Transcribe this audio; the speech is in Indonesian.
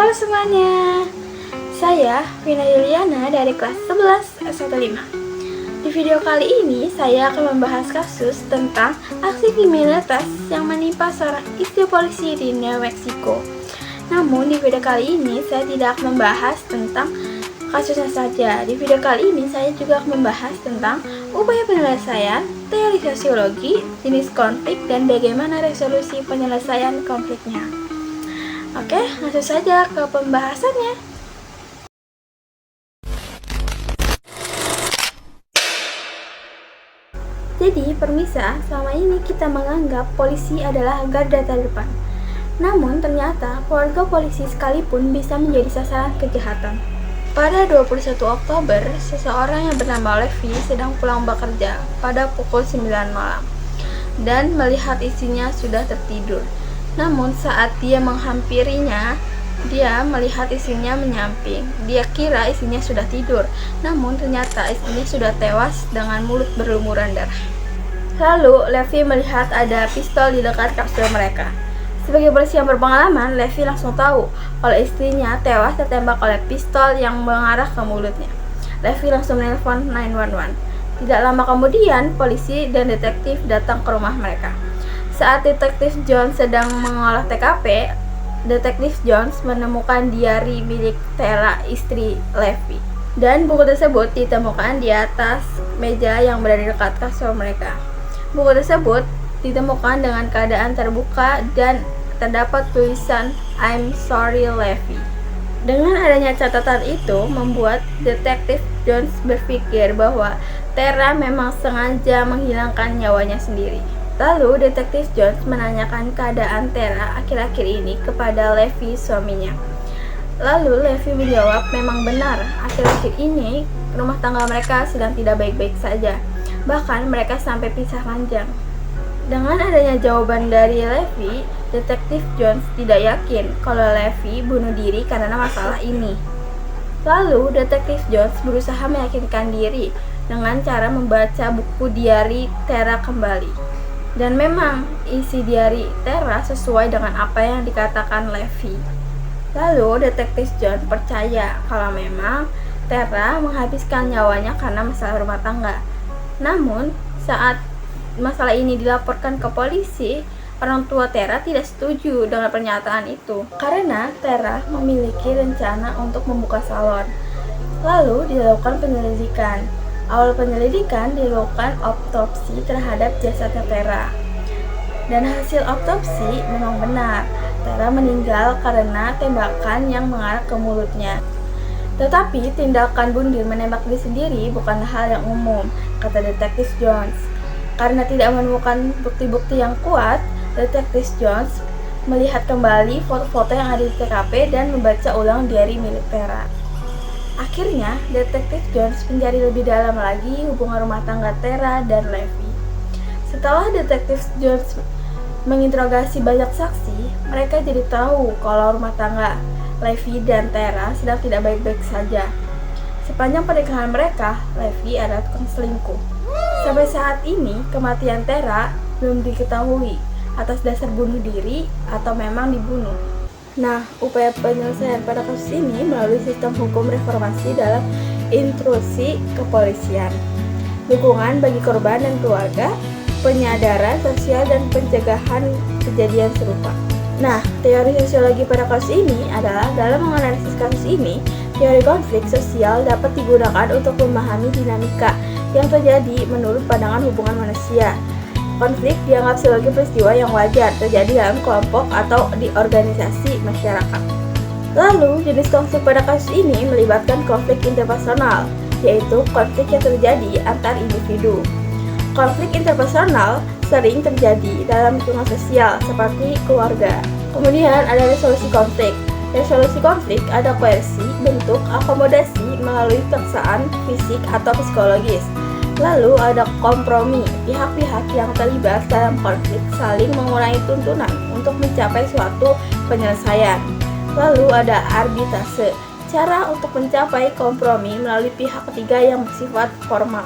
Halo semuanya, saya Vina Yuliana dari kelas 11 S15. Di video kali ini saya akan membahas kasus tentang aksi kriminalitas yang menimpa seorang istri polisi di New Mexico. Namun di video kali ini saya tidak akan membahas tentang kasusnya saja. Di video kali ini saya juga akan membahas tentang upaya penyelesaian, teori sosiologi, jenis konflik, dan bagaimana resolusi penyelesaian konfliknya. Oke, langsung saja ke pembahasannya. Jadi, permisa, selama ini kita menganggap polisi adalah garda terdepan. Namun, ternyata keluarga polisi sekalipun bisa menjadi sasaran kejahatan. Pada 21 Oktober, seseorang yang bernama Levi sedang pulang bekerja pada pukul 9 malam dan melihat istrinya sudah tertidur. Namun saat dia menghampirinya, dia melihat istrinya menyamping. Dia kira istrinya sudah tidur, namun ternyata istrinya sudah tewas dengan mulut berlumuran darah. Lalu Levi melihat ada pistol di dekat kasur mereka. Sebagai polisi yang berpengalaman, Levi langsung tahu kalau istrinya tewas tertembak oleh pistol yang mengarah ke mulutnya. Levi langsung menelpon 911. Tidak lama kemudian, polisi dan detektif datang ke rumah mereka. Saat detektif Jones sedang mengolah TKP, detektif Jones menemukan diari milik Tara, istri Levi. Dan buku tersebut ditemukan di atas meja yang berada di dekat kasur mereka. Buku tersebut ditemukan dengan keadaan terbuka dan terdapat tulisan "I'm sorry Levi". Dengan adanya catatan itu membuat detektif Jones berpikir bahwa Tara memang sengaja menghilangkan nyawanya sendiri. Lalu detektif Jones menanyakan keadaan Tara akhir-akhir ini kepada Levi, suaminya. Lalu Levi menjawab memang benar, akhir-akhir ini rumah tangga mereka sedang tidak baik-baik saja. Bahkan mereka sampai pisah ranjang. Dengan adanya jawaban dari Levi, detektif Jones tidak yakin kalau Levi bunuh diri karena masalah ini. Lalu detektif Jones berusaha meyakinkan diri dengan cara membaca buku diari Tara kembali. Dan memang isi diari Tara sesuai dengan apa yang dikatakan Levi. Lalu detektif John percaya kalau memang Tara menghabiskan nyawanya karena masalah rumah tangga. Namun saat masalah ini dilaporkan ke polisi, orang tua Tara tidak setuju dengan pernyataan itu karena Tara memiliki rencana untuk membuka salon. Lalu dilakukan penyelidikan. Awal penyelidikan dilakukan autopsi terhadap jasadnya Tara. Dan hasil autopsi memang benar, Tara meninggal karena tembakan yang mengarah ke mulutnya. Tetapi tindakan bunuh diri menembak diri sendiri bukanlah hal yang umum, kata detektif Jones. Karena tidak menemukan bukti-bukti yang kuat, detektif Jones melihat kembali foto-foto yang ada di TKP dan membaca ulang diari milik Tara. Akhirnya, detektif Jones mencari lebih dalam lagi hubungan rumah tangga Tara dan Levi. Setelah detektif Jones menginterogasi banyak saksi, mereka jadi tahu kalau rumah tangga Levi dan Tara sedang tidak baik-baik saja. Sepanjang pernikahan mereka, Levi adalah tukang selingkuh. Sampai saat ini, kematian Tara belum diketahui atas dasar bunuh diri atau memang dibunuh. Nah, upaya penyelesaian pada kasus ini melalui sistem hukum reformasi dalam intrusi kepolisian, dukungan bagi korban dan keluarga, penyadaran sosial, dan pencegahan kejadian serupa. Nah, teori sosiologi pada kasus ini adalah dalam menganalisis kasus ini, teori konflik sosial dapat digunakan untuk memahami dinamika yang terjadi menurut pandangan hubungan manusia. Konflik dianggap sebagai peristiwa yang wajar terjadi dalam kelompok atau di organisasi masyarakat. Lalu, jenis konflik pada kasus ini melibatkan konflik interpersonal, yaitu konflik yang terjadi antar individu. Konflik interpersonal sering terjadi dalam lingkungan sosial seperti keluarga. Kemudian ada resolusi konflik. Resolusi konflik ada koersi, bentuk akomodasi melalui paksaan fisik atau psikologis. Lalu ada kompromi, pihak-pihak yang terlibat dalam konflik saling mengurangi tuntunan untuk mencapai suatu penyelesaian. Lalu ada arbitrase, cara untuk mencapai kompromi melalui pihak ketiga yang bersifat formal.